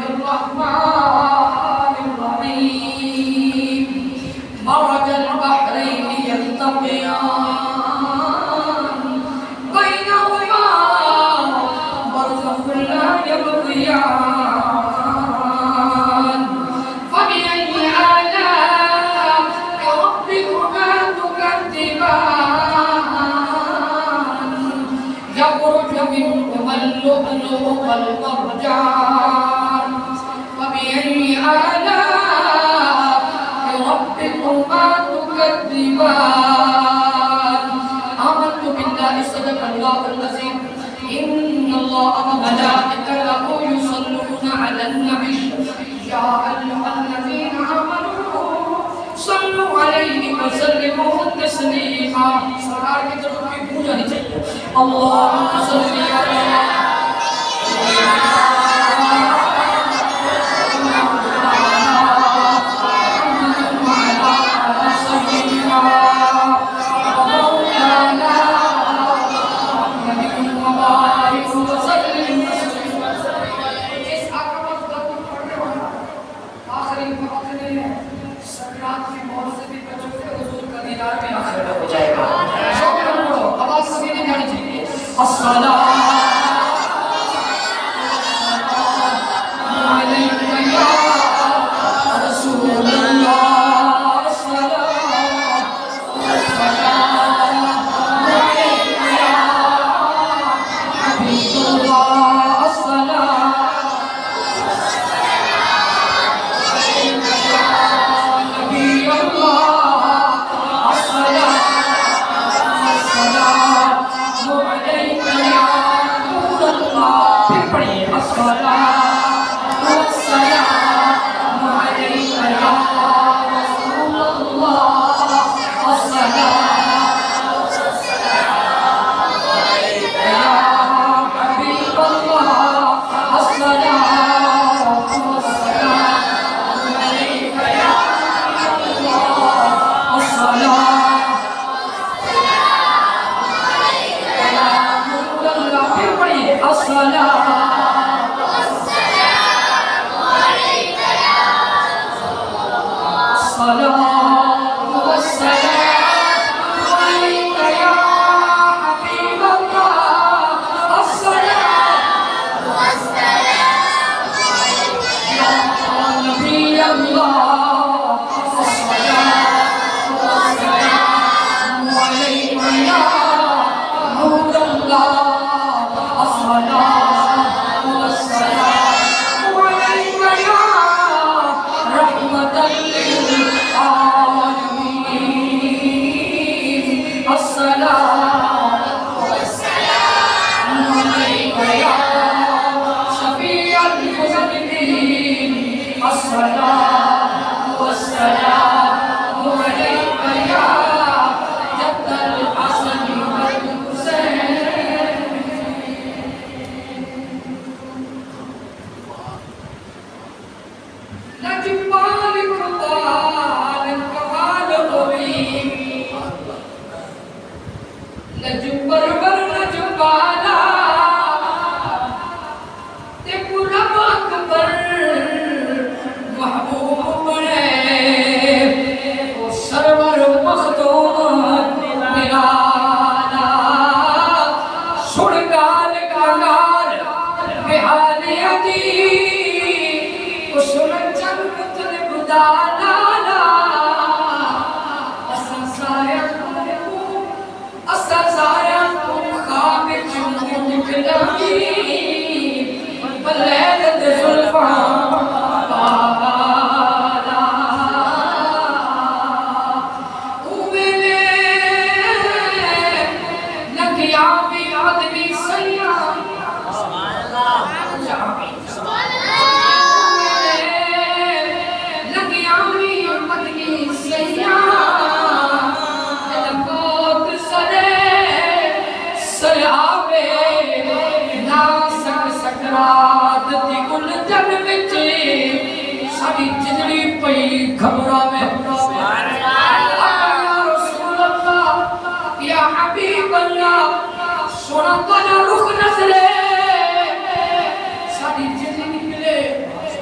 الرحمن الرحيم مرج البحرين يلتقيان بينهما برزخ لا يبغيان فبأي آلاء ربكما تكذبان يخرج منهما اللؤلؤ والمرجان فبأي آلاء ربكما تكذبان آمنت بالله صدق الله العظيم إن الله وملائكته يصلون على النبي يا أيها الذين آمنوا صلوا عليه وسلموا تسليما سرکار کی طرف بھی پوجانی چاہیے اللهم صل على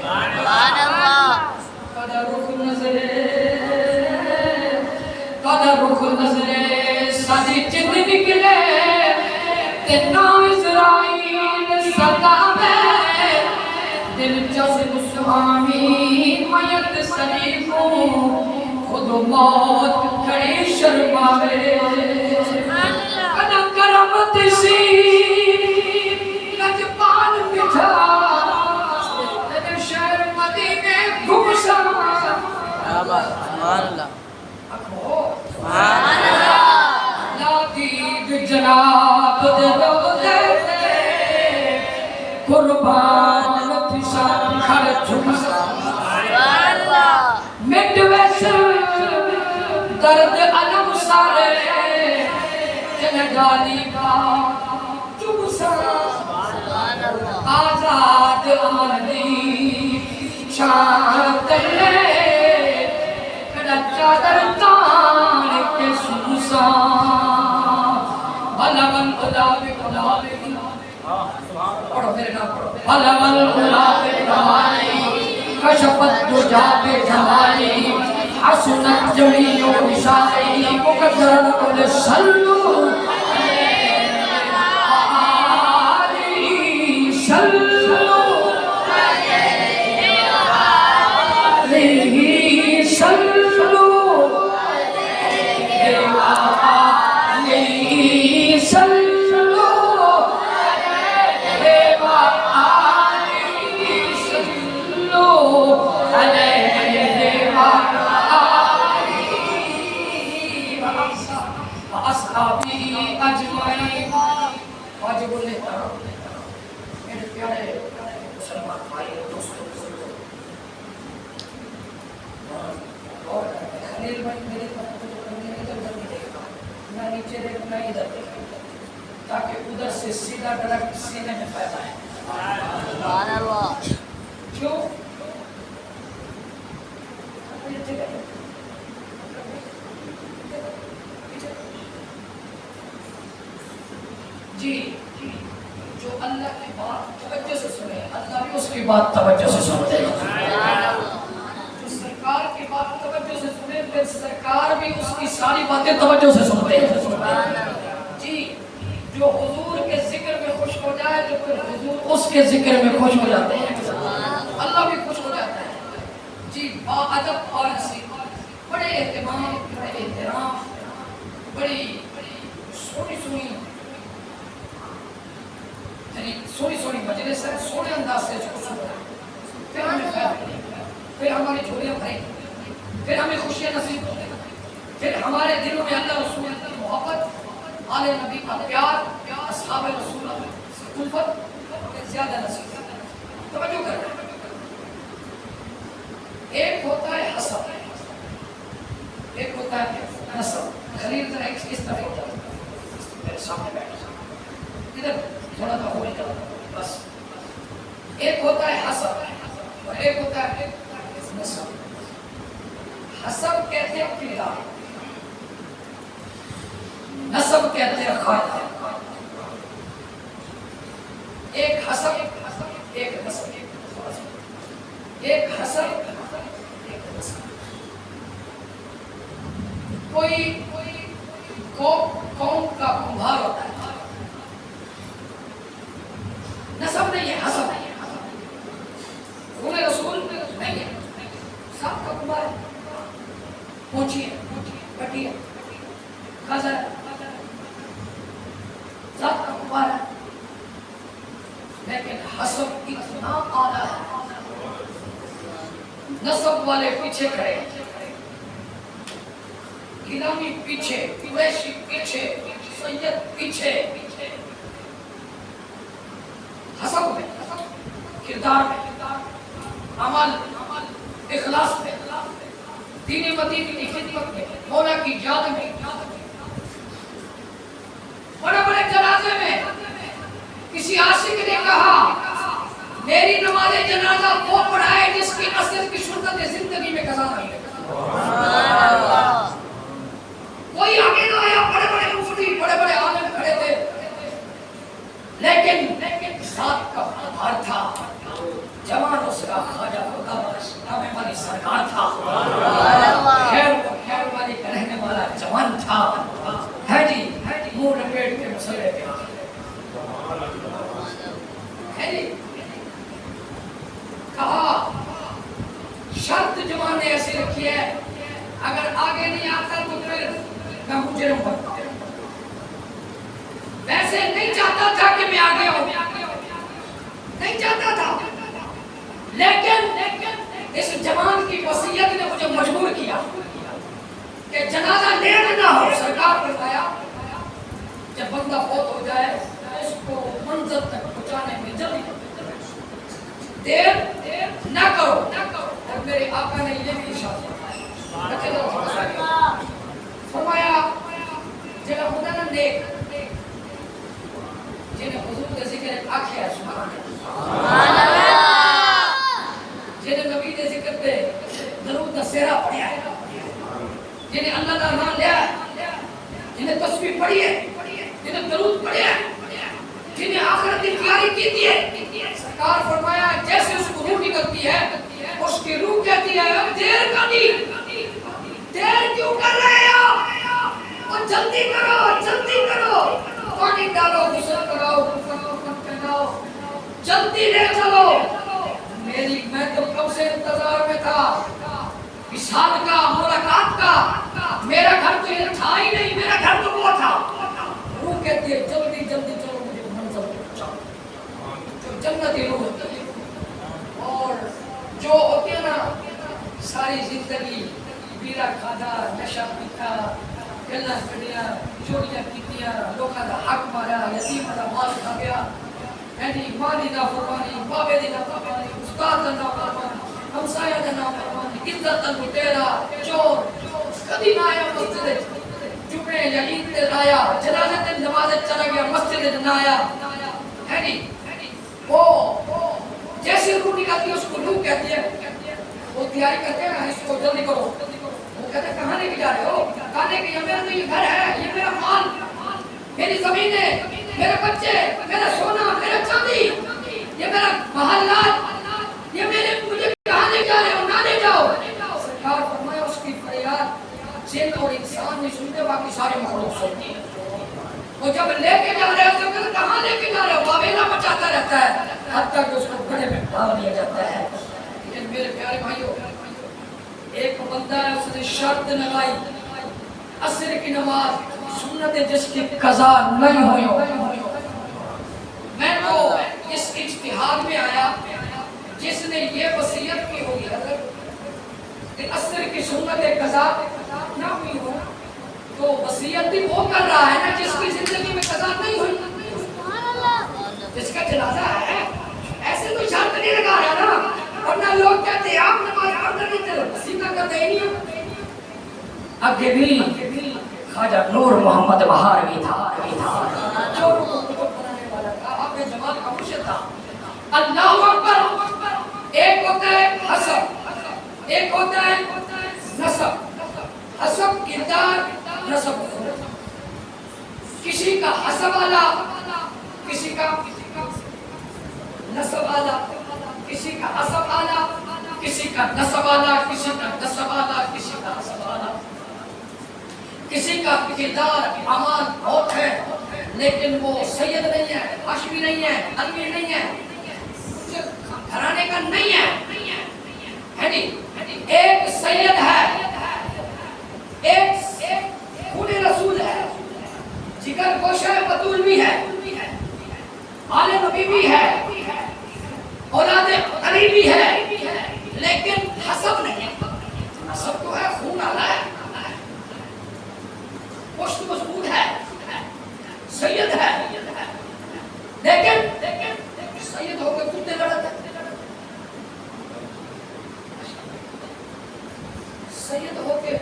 سبحان اللہ قدر رخ نظرے ساری جد نکلے تے نام اسرائیل صدا میں دل جذب سہانی میت سلیموں خود موت کھڑی شرماوے قدم کرمت سی لجپال بٹھا تیرے شہر مدینے گھوسا سبحان اللہ لادید جناب دروزے قربان تشان کھڑ جھمسا مٹ ویسر درد علم سارے جن ڈالی کا چمسا آزاد آمدی چاہت لے چادر تان کے سوسا بلغن غلاب غلاب پڑھو میرے نام پڑھو بلغن غلاب غلائی کشفت دجاب جمالی حسنت جمیع نسائی مقدرن قل صلو علیہ صلو علیہ صلو اصحابی اجمعین واجب الاحترام میرے پیارے مسلمان بھائی دوستوں اور خلیل بھائی میرے ادھر نہیں دیکھا نہ نیچے دیکھ نہ ادھر دیکھا تاکہ ادھر سے سیدھا ڈائریکٹ سینے میں پیدا ہے سبحان اللہ کیوں جی جو اللہ کی بات توجہ سے سنے اللہ بھی اس کی بات توجہ سے سنتے ہیں جو سرکار کی بات توجہ سے سنے پھر سرکار بھی اس کی ساری باتیں توجہ سے سنتے ہیں جی جو حضور کے ذکر میں خوش ہو جائے تو پھر حضور اس کے ذکر میں خوش ہو جاتے ہیں اللہ بھی خوش ہو جاتا ہے جی با ادب اور حسین بڑے اہتمام بڑے احترام بڑی سونی سونی سونی مجلس ہے سونے انداز سے اس کو سن رہا پھر ہمیں خیال ملے پھر ہماری جھولیاں بھریں پھر ہمیں خوشیاں نصیب ہونے پھر ہمارے دلوں میں اللہ رسول کی محبت آل نبی کا پیار اصحاب رسول سے الفت زیادہ نصیب توجہ کرنا ایک ہوتا ہے حسب ایک ہوتا ہے نسب خلیل ذرا اس طرح ہوتا ہے میرے سامنے بیٹھ ادھر تھوڑا تھا ہوئی کرو بس ایک ہوتا ہے حسب اور ایک ہوتا ہے نسب حسب کہتے ہیں کردار نسب کہتے ہیں خاطر ایک حسب ایک نسب ایک حسب ایک نسب کوئی قوم کا کمبھار ہوتا ہے نسب نہیں ہے حسب خون رسول نہیں ہے سب کا کمبھار ہے پونچھی ہے کٹی ہے خزر ہے سب کا کمبھار ہے لیکن حسب اتنا اعلیٰ ہے نسب والے پیچھے کھڑے غلامی پیچھے قریشی پیچھے سید پیچھے حسب میں کردار میں عمل اخلاص میں دین مدین کی خدمت میں مولا کی یاد میں بڑے بڑے جنازے میں کسی عاشق نے کہا میری نماز جنازہ وہ پڑھائے جس کی اصل کی سنت زندگی میں قضا نہیں ہے کوئی آگے نہ آیا بڑے بڑے مفتی بڑے بڑے عالم کھڑے تھے لیکن ذات کا بھار تھا جوان اس کا خواجہ خدا بخش نامے والی سرکار تھا، سبحان اللہ خیر والی کا رہنے والا جوان تھا، ہے جی منہ لپیٹ کے مسئلے پہ ہے جی کہا شرط جوان نے ایسی رکھی ہے اگر آگے نہیں آتا تو پھر میں مجرم بنتا ہوں۔ ویسے نہیں چاہتا تھا کہ میں آگے ہوں، نہیں چاہتا تھا، لیکن اس جوان کی وصیت نے مجھے مجبور کیا کہ جنازہ لیٹ نہ ہو۔ سرکار نے فرمایا جب بندہ فوت ہو جائے اس کو منزل تک پہنچانے میں جلدی دیر نہ کرو، اور میرے آقا نے یہ بھی ارشاد فرمایا جگہ خدا نے نیک جنہیں حضور کے ذکر آنکھیں ہے سبحان اللہ، جنہیں نبی کے ذکر پہ درود کا سیرہ پڑھیا ہے، جنہیں اللہ کا نام لیا ہے، جنہیں تسبیح پڑھی ہے، جنہیں درود پڑھیا ہے، جنہیں آخرت کی تیاری کی ہے، سرکار فرمایا جیسے اس کو روح نکلتی ہے اس کی روح کہتی ہے دیر کا نہیں، دیر کیوں کر رہے ہو، اور جلدی کرو پانی ڈالو، غسل کراؤ، کفن پہناؤ، جلدی لے چلو۔ میں تو کب سے انتظار میں تھا وصال کا، ملاقات کا، میرا گھر تو یہ تھا ہی نہیں، میرا گھر تو وہ تھا۔ روح کہتی ہے جلدی چلو مجھے منزل پہ پہنچاؤ، جو جنتی روح ہوتی ہے، اور جو ہوتی ہے نا ساری زندگی بیڑا کھادا، نشہ پیتا، گلا کھڑیا، چوریاں کیتیاں، لوکاں دا حق مارا، یتیماں دا مال کھا گیا، یعنی ماں دی نافرمانی، بابے دی نافرمانی، استاد دا نافرمانی، ہمسایہ دا نافرمانی، عزت دا لٹیرا، چور، کدی نہ آیا مسجد جمعے یا عید تے آیا، جنازے تے نماز چلا گیا، مسجد نہ آیا، ہے نہیں وہ جیسے روح نکلتی ہے اس کو روح کہتی ہے، وہ تیاری کرتے ہیں نا اس کو جلدی کرو، وہ کہتے ہیں کہاں لے کے جا رہے ہو، کہاں کہ یہ میرا تو یہ گھر ہے، یہ میرا مال، میری زمینیں، میرے بچے، میرا سونا، میرا چاندی، یہ میرا محلات، یہ مجھے کہاں لے جا رہے ہو، نہ لے جاؤ۔ سرکار فرمایا اس کی فریاد جن اور انسان نہیں سنتے، باقی سارے مخلوق سنتے ہیں۔ وہ جب لے کے جا رہے ہوتے ہیں کہاں لے کے جا رہے ہو، واویلا مچاتا رہتا ہے حتیٰ کہ اس کو گڑھے میں ڈال دیا جاتا ہے۔ لیکن میرے پیارے بھائیوں ایک بندہ ہے اس نے شرط لگائی عصر کی نماز سنت جس کی قضا نہیں ہوئی ہو، میں تو اس اجتہاد میں آیا جس نے یہ وصیت کی ہوگی حضرت کہ عصر کی سنت قضا نہ ہوئی ہو، تو وصیت بھی وہ کر رہا ہے نا جس کی زندگی میں قضا نہیں ہوئی، جس کا جنازہ ہے، ایسے تو شرط نہیں لگا رہا نا، ورنہ لوگ کہتے ہیں آپ نماز پڑھنا نہیں چلو وصیت کرتے ہی نہیں۔ آگے بھی خواجہ نور محمد بہاروی تھا، جو بنانے والا تھا، آپ جمال کا مرشد تھا۔ اللہ اکبر، ایک ہوتا ہے حسب، ایک ہوتا ہے نسب، حسب کردار، نسب کسی کا حسب والا، کسی کا نسب والا، کسی کا حسب والا، کسی کا نسب والا، کسی کا نسب والا، کسی کا حسب والا، کسی کا کردار اعمال بہت ہے لیکن وہ سید نہیں ہے، ہاشمی نہیں ہے، علوی نہیں ہے، گھرانے کا نہیں ہے نہیں، ایک سید ہے، ایک خون رسول ہے، جگر گوشہ بطول بھی ہے، آل نبی بھی ہے، اولاد علی بھی ہے، لیکن حسب نہیں ہے، حسب تو ہے خون آلہ ہے، پشت مضبوط ہے، سید ہے، لیکن سید ہو کے کتے لڑت ہے، سید ہو کے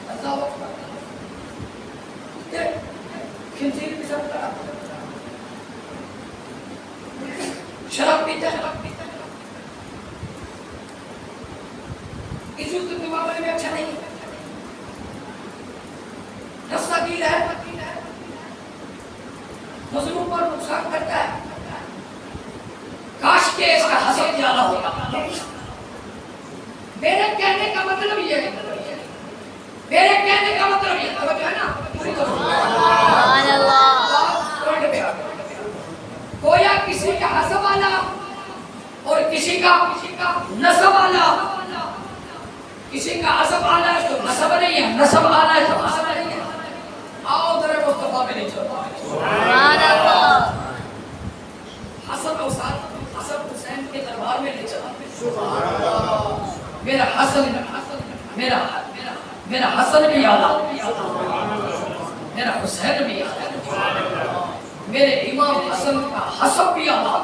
اللہ اکبر کتے خنزیر بھی سب لڑا، شراب پیتا ہے، عزت کے معاملے میں اچھا نہیں، رستہ گیر ہے، مظلوم پر نقصان کرتا ہے، کا حسب زیادہ ہوگا. میرے کہنے کا مطلب یہ ہے، میرے کہنے کا مطلب یہ توجہ ہے نا. سبحان اللہ. گویا کسی کا حسب والا اور کسی کا نسب والا. کسی کا حسب والا ہے تو نسب نہیں ہے، نسب والا ہے تو حسب نہیں ہے. آؤ ذرا مصطفیٰ میں نہیں چلو. سبحان اللہ. حسن حسین کے دربار میں لے چلا. میرا حسن میرا حسن بھی آلہ، میرا حسین بھی آلہ، میرے امام حسن کا حسب بھی آلہ،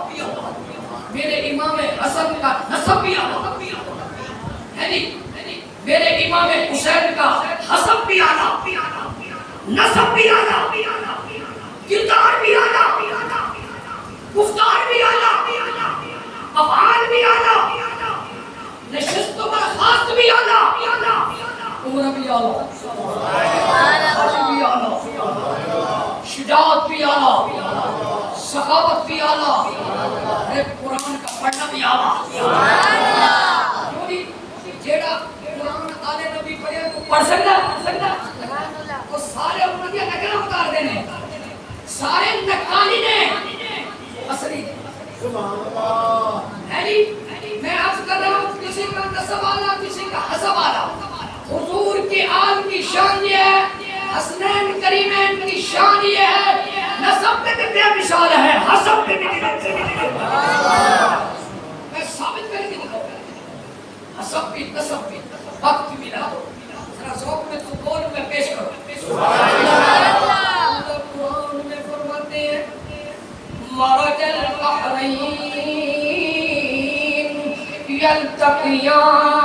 میرے امام حسن کا نسب بھی آلہ ہے نہیں. میرے امام حسین کا حسب بھی آلہ، نسب بھی آلہ، کردار بھی آلہ، گفتار بھی آلہ، افعال بھی آلہ، نشست و برخاست بھی آلہ، عمر بھی آلہ، حج بھی آلہ، شجاعت بھی آلہ، سخاوت بھی آلہ، قرآن کا پڑھنا بھی آلہ. جیڑا قرآن آلے نبی پڑھے تو پڑھ سکتا وہ سارے امتیاں نکلہ اتار دینے، سارے نکالی نے اصلی ہے نہیں. میں عرض کر رہا ہوں کسی کا نسب والا کسی کا حسب والا. حضور کی آل کی شان یہ ہے، حسنین کریمین کی شان یہ ہے، نسب پہ بھی بے مثال ہے، حسب پہ بھی میں ثابت کر کے دکھاؤں. حسب بھی نسب بھی وقت ملا دو ذرا ذوق میں تو بول میں پیش کرو. قرآن میں فرماتے ہیں مرج البحرین یلتقیان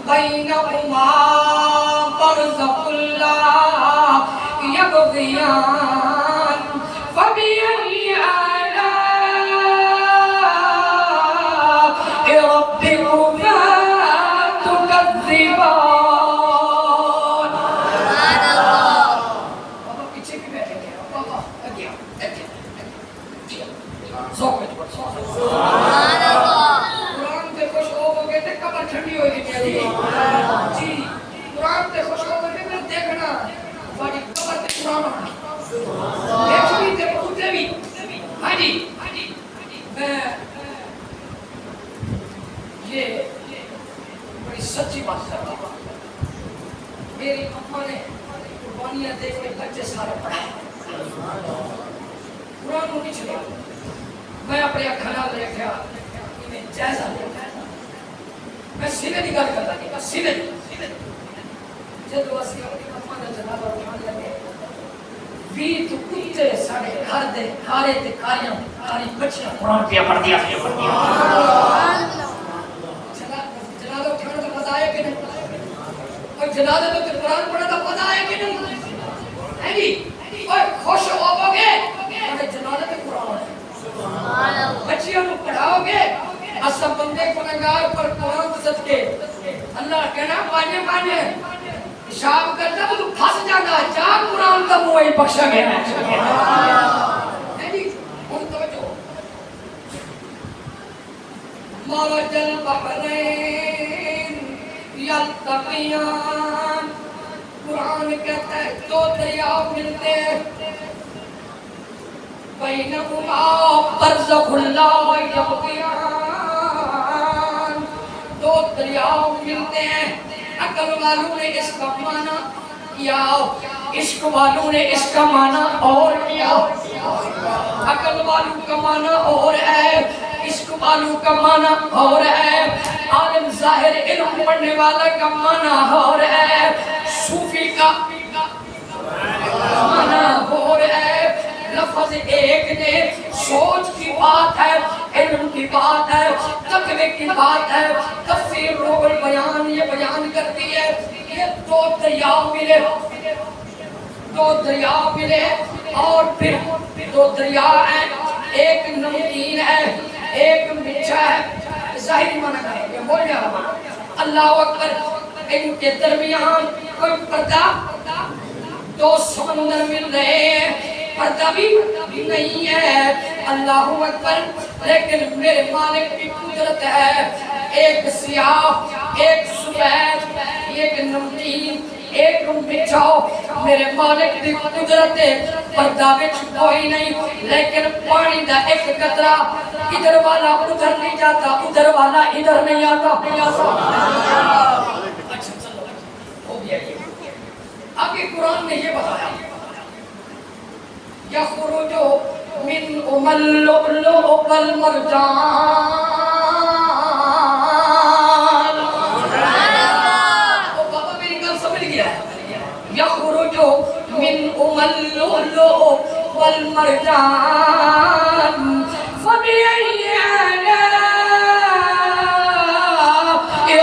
بینہما برزخ لا یبغیان فبأی آلاء ربکما تکذبان. بابا پیچھے بھی بیٹھے گئے، بابا اگیا سبحان اللہ. قرآن سے خوش ہو گئے تھے قبر ٹھنڈی ہوئی تھی جی. قرآن سے خوش ہو گئے تھے دیکھنا بڑی قبر سے قرآن ہونا دیکھ بھی تھے پوچھے بھی. ہاں جی میں یہ بڑی سچی بات کر رہا ہوں. میری اماں نے قربانیاں دیکھ کے بچے سارے پڑھائے قرآن کو نہیں چھڑا. میں اپنے کھانا لے کے انہیں جائزہ لیا. میں سیدھے دی گل کرتا نہیں، بس سیدھے جب اسی اپنی اماں نے جنازہ اٹھان لگے بھی تو کتے ساڑے گھر دے کارے تے کاریاں کاری بچیاں قرآن پیا پڑھ دیا. جنازہ اٹھانا تو پتہ ہے کہ نہیں؟ اور جنازہ تو قرآن پڑھنا تو پتہ ہے کہ نہیں ہے جی. اور خوش ہو گے جنازہ پہ قرآن ہے. بچیوں کو پڑھاؤ گے اصل بندے کو نگار پر قرآن صدقے اللہ کہنا پانے پیشاب کرتا تو پھنس جانا جا قرآن کا منہ بخشا گیا ہے. ان توجہ مرج البحرین یلتقیان. قرآن کہتا ہے دو دریا ملتے ہیں بینہما برزخ لا یبغیان. دو دریا ملتے ہیں. عقل والوں نے اس کا معنی کیا، عشق والوں نے اس کا معنی اور کیا. عقل والوں کا معنی اور ہے، عشق والوں کا معنی اور ہے، عالم ظاہر علم پڑھنے والا کا معنی اور ہے، صوفی کا معنی اور ہے. لفظ ایک نے سوچ کی بات ہے، علم کی بات ہے، تقوی کی بات ہے. تفسیر روح البیان یہ بیان کرتی ہے یہ دو دریا ملے اور پھر دو دریا ہیں، ایک نمکین ہے ایک میٹھا ہے. ظاہری معنی ہے یہ بول جا رہا اللہ اکبر. ان کے درمیان کوئی پردہ دو سمندر مل رہے ہیں، پردہ بھی نہیں ہے. اللہ اکبر، لیکن میرے مالک کی قدرت ہے، ایک سیاہ، ایک سفید، ایک نمکین، ایک بچھاؤ، میرے مالک کی قدرت ہے، پردہ وچ کوئی نہیں، لیکن پانی دا ایک قطرہ ادھر والا ادھر نہیں جاتا، ادھر والا ادھر نہیں آتا۔ اچھا چلو ہو گیا یہ، آگے قرآن نے یہ بتایا یخرج من اللؤلؤ والمرجان۔ بابا میری گل سمجھ گیا ہے؟ یخرج من اللؤلؤ والمرجان فبأي آلاء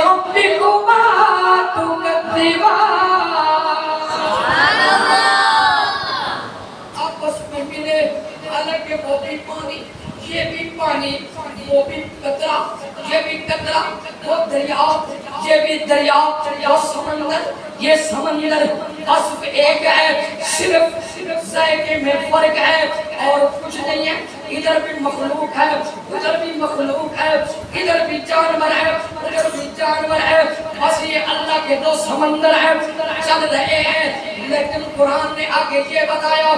ربكما تكذبان۔ آپس میں ملے، حالانکہ وہ بھی پانی، یہ بھی پانی، وہ بھی قطرہ، یہ بھی قطرہ، وہ دریا، یہ بھی دریا، وہ سمندر، یہ سمندر، وصف ایک ہے، صرف ذائقے میں فرق ہے اور کچھ نہیں ہے۔ ادھر بھی مخلوق ہے، ادھر بھی مخلوق ہے، ادھر بھی جانور ہے، ادھر بھی جانور ہے، بس یہ اللہ کے دو سمندر ہیں چل رہے ہیں۔ لیکن قرآن نے آگے یہ بتایا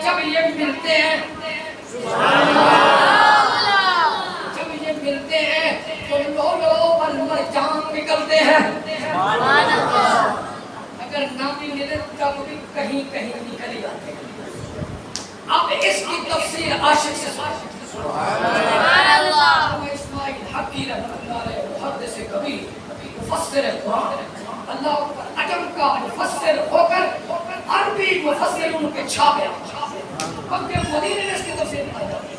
جب یہ ملتے ہیں، جب یہ ملتے ہیں تو لؤلؤ والمرجان نکلتے ہیں، اگر نہ بھی ملے تب بھی کہیں کہیں نکل جاتے ہیں۔ اب اس کی تفسیر عاشق سے سبحان اللہ۔ اسماعیل حقی رحمۃ اللہ علیہ محدث کبیر مفسر قرآن، اللہ اکبر، عجم کا مفسر ہو کر عربی مفسر ان کے چھا گیا، مکہ مدینے نے اس کی تفسیر بتائی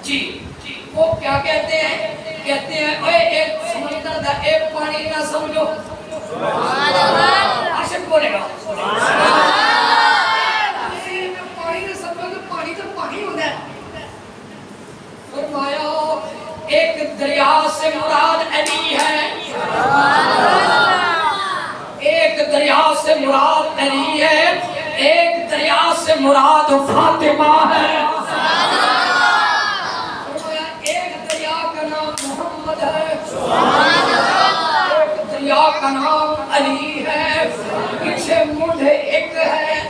جی۔ وہ کیا کہتے ہیں؟ کہتے ہیں اے ایک سمندر دا ایک پانی نہ سمجھو، سبحان اللہ۔ عاشق بولے گا فرمایا ایک دریا سے مراد علی ہے، ایک دریا سے مراد علی ہے، ایک دریا سے مراد فاطمہ ہے، فرمایا ایک دریا کا نام محمد ہے، ایک دریا کا نام علی ہے، پیچھے مجھے ایک ہے،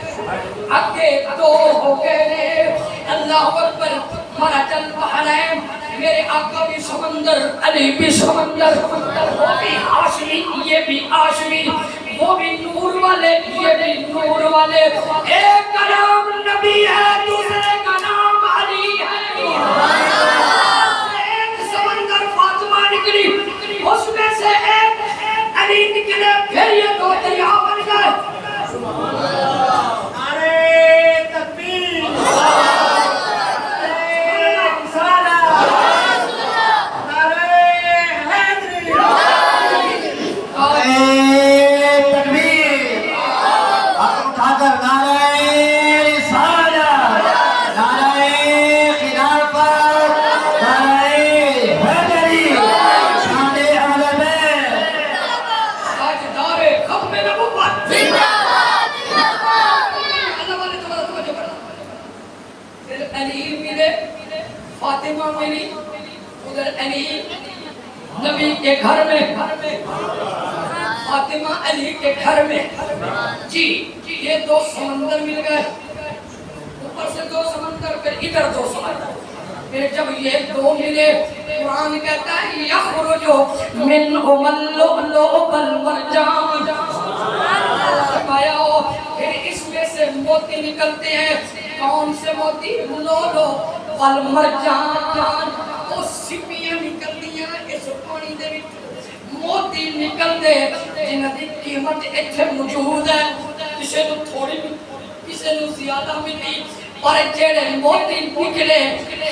آگے دو ہو گئے، اللہ اکبر، مرجل بحرین، میرے آقا بھی سمندر، علی بھی سمندر، وہ بھی ہاشمی، یہ بھی ہاشمی، وہ بھی نور والے، یہ بھی نور والے، ایک کا نام نبی ہے، دوسرے کا نام علی ہے، ایک سمندر فاطمہ نکلی، اس میں سے ایک علی نکلے، پھر یہ دو دریا بن گئے۔ فاطمہ ملی، ادھر علی نبی کے گھر میں، فاطمہ علی کے گھر میں جی، یہ دو سمندر مل گئے، اوپر سے دو سمندر، پھر ادھر دو سمندر، پھر جب یہ دو ملے، قرآن کہتا ہے یخرج منہم اللؤلؤ والمرجان، پھر اس میں سے موتی نکلتے ہیں، کون سے موتی؟ لؤلؤ والمرجان، وہ سپیاں نکل دیا اس پانی دے وچ، موتی نکل دے جنہاں دی قیمت اتھے موجود ہے، کسے نو تھوڑی کسے نو زیادہ ملی، اور جڑے موتی نکلے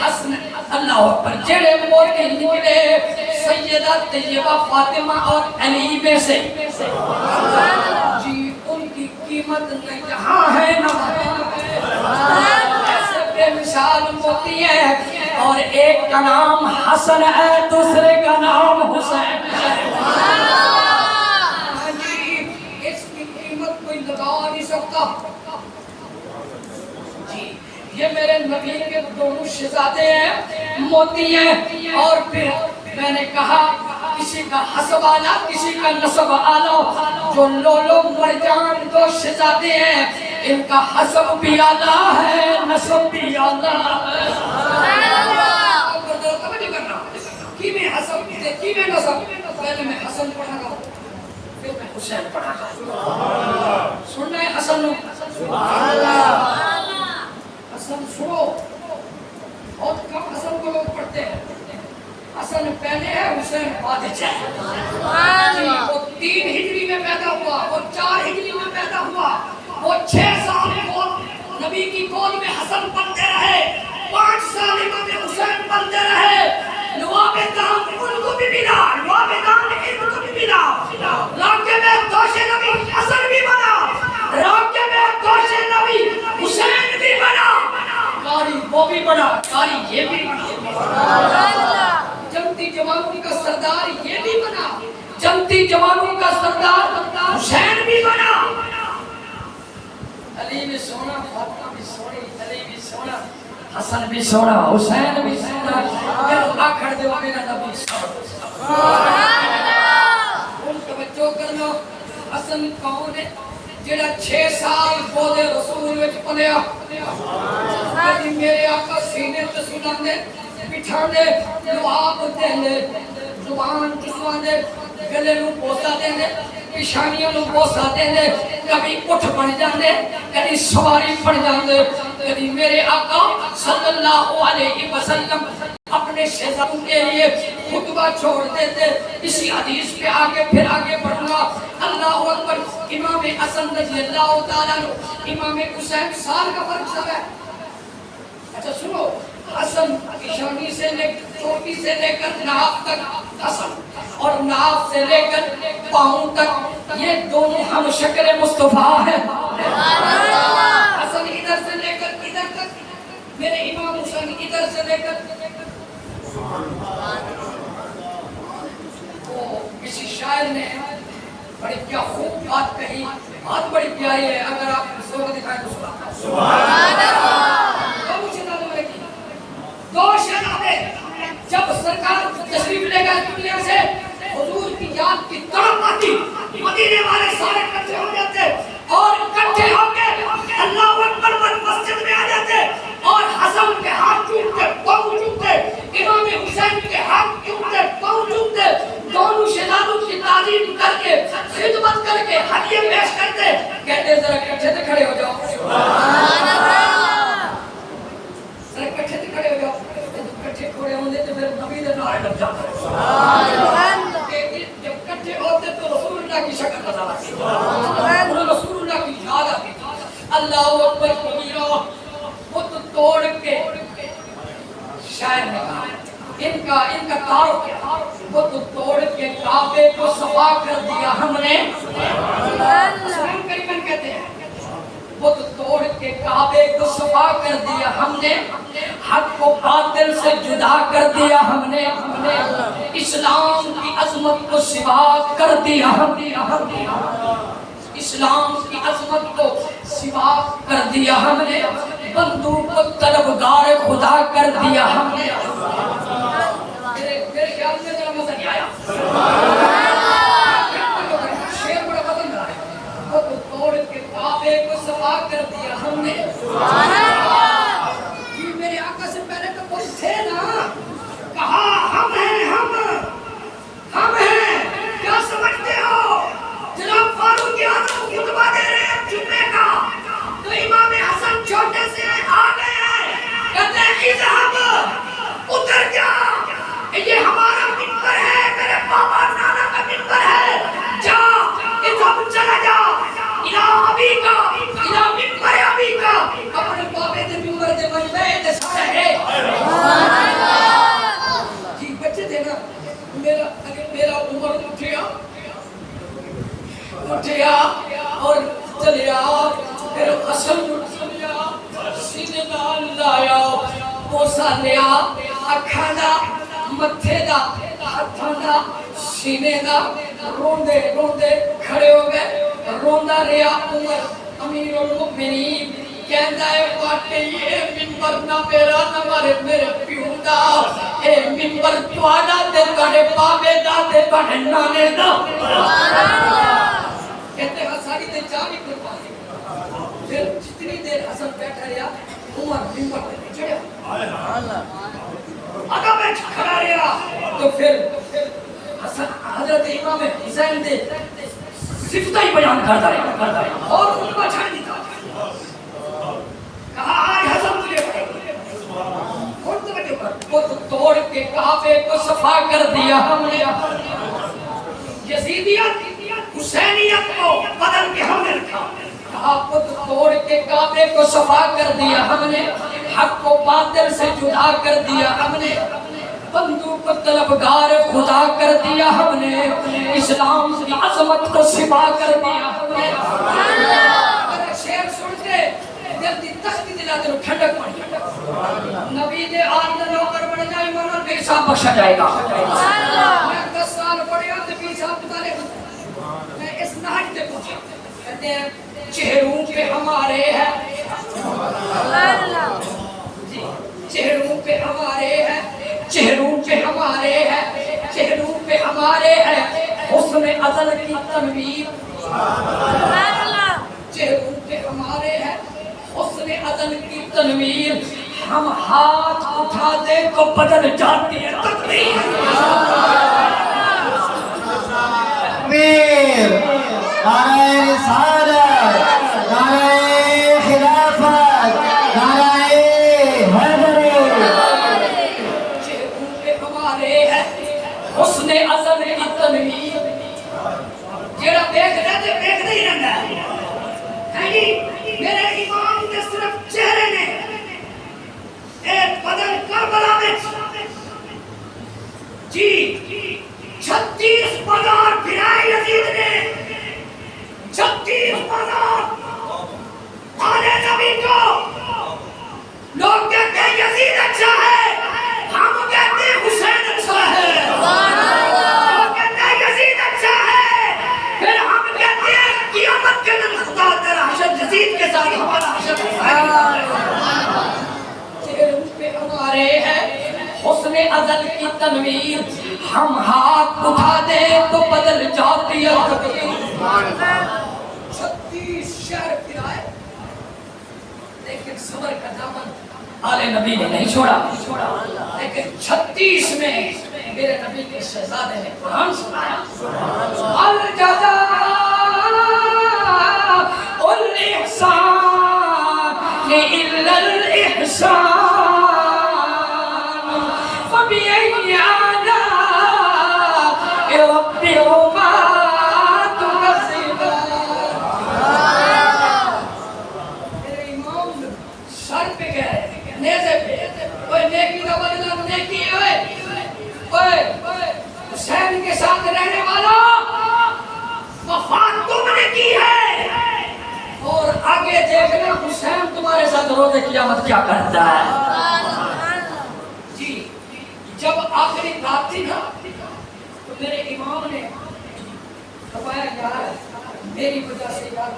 حسن اللہ اکبر، جڑے موتی نکلے سیدہ طیبہ فاطمہ اور علی میں سے جی، ان کی قیمت نہ یہاں ہے نہ وہاں ہے، ایسے بے مثال موتی ہے، اور ایک کا نام حسن ہے، دوسرے کا نام حسین ہے، جی اس کی قیمت کوئی لگا نہیں سکتا جی۔ یہ میرے نبی کے دونوں شہزادے ہیں، موتی ہیں۔ اور پھر میں نے کہا کسی کا حسب آلہ کسی کا نسب آلہ، جو لولو مرجان دو شہزادے ہیں ان کا حسب بھی آلہ ہے نسب بھی آلہ ہے۔ کی میں حسب کی میں نسب، پہلے میں حسن پڑھا گا پھر میں حسین پڑھا گا۔ سننا ہے حسن حسن سنو، بہت کم حسن کو لوگ پڑھتے ہیں۔ حسن پہلے ہے حسین بعد ہے۔ وہ 3 ہجری میں پیدا ہوا، وہ 4 ہجری میں پیدا ہوا، وہ 6 سال کو نبی کی گود میں حسن پلتے رہے، 5 سال امام حسین پلتے رہے۔ نواب دان ان کو بھی ملا، نواب دان ان کو بھی ملا۔ راکے میں دوش نبی حسن بھی بنا، راکے میں دوش نبی حسین بھی بنا، قاری وہ بھی بنا، قاری یہ بھی بنا، جنتی جوانوں کا سردار یہ بھی بنا، جنتی جوانوں کا سردار حسین بھی بنا۔ علی بھی سونا، فاطمہ بھی سونی، علی بھی سونا، حسن بھی سونا، حسین بھی سونا، پھر آکھڑ دے میرا نبی سونا۔ ان توجہ کرنا، حسن کون ہے؟ جڑا 6 سال بودے رسول وچ پلیا، کبھی میرے آقا سینے تے سنان دے، بٹھان دے، لعاب دے دے، زبان چسوان دے، گلے نو بوسا دے دے، پیشانیوں نو بوسا دے دے، کبھی اٹھ پڑ جان دے، کبھی سواری پڑ جان دے، کبھی میرے آقا صلی اللہ علیہ وسلم اپنے شہزادوں کے لیے خطبہ چھوڑ دیتے۔ اسی حدیث پہ پھر آگے بڑھنا۔ اللہ اکبر۔ امام حسن رضی اللہ تعالیٰ عنہ، امام حسین سال کا فرق سب ہے۔ اچھا سنو، حسن پیشانی سے لے چوٹی سے لے کر ناف تک حسن، اور ناف سے لے کر پاؤں تک، یہ دونوں ہم شکل مصطفیٰ ہیں۔ حسن ادھر سے لے کر ادھر تک، میرے امام حسین ادھر سے لے کر، کسی شاعر نے بڑی کیا خوب بات کہی، بات بڑی پیاری ہے، اگر آپ زور دکھائیں تو سبحان اللہ۔ دو شہزادے جب سرکار تشریف لے گئے دنیا سے، حضور کی یاد کی تڑپ آتی، مدینے والے سارے اکٹھے ہو جاتے اور اکٹھے ہو کے اللہ اکبر مسجد میں آ جاتے، اور حسن کے ہاتھ چومتے، پاؤں چومتے، امام حسین کے ہاتھ چومتے، پاؤں چومتے، دونوں شہزادوں کی تعظیم کر کے، خدمت کر کے، ہدیے پیش کرتے، کہتے ذرا اکٹھے سے کھڑے ہو جاؤ، سبحان اللہ، ذرا اکٹھے سے کھڑے ہو جاؤ۔ اکٹھے کھڑے ہوندے تو پھر نبی دے نعرے لگ جاتے، سبحان اللہ، جب اکٹھے ہوتے تو رسول اللہ کی شکل نظر آتی، انہیں رسول اللہ کی یاد آتی۔ اللہ اکبر کبیرہ، خود توڑ کے شاعر نے کہا، ان کا تعارف کیا، خود توڑ کے کعبے کو صفا کر دیا ہم نے، سلام کریمن کہتے ہیں، خود توڑ کے کعبے کو صفا کر دیا ہم نے، حق کو باطل سے جدا کر دیا ہم نے، اسلام کی عظمت کو سوا کر دیا ہم نے، اسلام کی عظمت کو سوا کر دیا ہم نے، بندوق کو طلبگار خدا کر دیا ہم نے۔ میرے خیال میں ذرا مزہ نہیں آیا، شیر بڑا بدل رہا ہے، خود توڑ کے کعبے کو صفا کر دیا ہم نے۔ یہ میرے آقا سے پہلے تو کوئی تھے نا، کہا ہم ہیں، ہم ہیں، کیا سمجھتے ہو؟ جناب فاروق اعظم خطبہ دے رہے ہیں جمعے کا، تو امام حسن چھوٹے سے آ گئے ہیں، کہتے ہیں اذهب، اتر جا، یہ ہمارا منبر ہے، میرے بابا نانا کا منبر ہے، جا، اذهب چلا جا، الى ابی کا، الى منبر ابی کا، اپنے بابے دے منبر دے مجمع دے سارے جی بچے تھے نا، میرا عمر اٹھیا اور چلیا، پھر حسن چلیا، سینے نال لایا، بوسا لیا، اکھاں دا، متھے دا، ہتھاں دا، سینے دا، روندے روندے کھڑے ہو گئے، روندا رہیا عمر امیر المؤمنین کہندا ہے واقعی یہ منبر نہ میرا نہ میرے پیو دا، اے منبر تواڈا تے تواڈے بابے دا تے تواڈے نانے دا۔ کہتے ہیں ساری تے جانی قربانی۔ پھر جتنی دیر حسن بیٹھا رہا عمر منبر پہ نہیں چڑھا، آگا بیٹھ کھڑا رہا تو پھر حسن حضرت امام حسین دے صفتہ ہی بیان کرتا ہے اور خطبہ چھڑ دیتا۔ کہا آج حسن تجھے خود توڑ کے کعبے کو صفا کر دیا ہم نے، یزیدیت حسینیت کو بدل کے ہم نے رکھا۔ کہا خود توڑ کے کعبے کو صفا کر دیا ہم نے، حق کو باطل سے جدا کر دیا ہم نے، بندوق طلبگار خدا کر دیا ہم نے، اسلام کی عظمت کو سپا کر دیا ہم نے۔ اگر شعر سن کے دل دی تختی دلا دے ٹھنڈک پڑ جائے، نبی دے آل دا نوکر بن جائے، مرن بے حساب بخشا جائے گا۔ میں 10 سال پڑھیا تو بے حساب بتالے میں اس نہج تے پہنچا، کہتے ہیں چہروں پہ ہمارے ہے، چہروں پہ ہمارے ہے، چہروں پہ ہمارے ہے، چہروں پہ ہمارے ہے حسن ازل کی تنویر، چہروں پہ ہمارے ہے حسن ازل کی تنویر، ہم ہاتھ اٹھا دے تو بدل جاتی ہے تقدیر۔ تکبیر، نعرہ رسالت، نعرہ خلافت، نعرہ حیدری۔ چہروں پہ ہمارے ہے حسن ازل کی تنویر، جیڑا دیکھ رہے تھے دیکھ نہیں رہنا ہے جی میرے امام کے صرف چہرے نے ایک بدل کربلا میں جی 36 بازار پھرائے یزید نے، 36 بازار آلے نبی کو۔ لوگ کہتے ہیں یزید اچھا ہے، ہم کہتے ہیں حسین اچھا ہے، لوگ کہتے ہیں یزید اچھا ہے، پھر ہم کہتے ہیں قیامت کے دن خدا تیرا حشر یزید کے ساتھ ہمارا حشر چہروں پہ ہمارے ہے حسن ازل کی تنویر، ہم ہاتھ اٹھا دے تو بدل جاتی ہے تقدیر۔ 36 شہر پھرائے لیکن صبر کا دامن آلے نبی نے نہیں چھوڑا، لیکن 36 میں میرے نبی کے شہزادے نے قرآن سنایا۔ الجزاء الاحسان الا الاحسان فبأي آلاء ربكما تكذبان۔ میرے امام سر پہ گئے نیزے پہ، اوے نیکی کا بدلہ نیکی ہے، اوے حسین کے ساتھ رہنے والا وفات تم نے کی ہے، اور آگے دیکھنا حسین تمہارے ساتھ روز قیامت کیا کرتا ہے۔ جی جب آخری رات تھی نا تو میرے امام نے فرمایا یار میری وجہ سے یار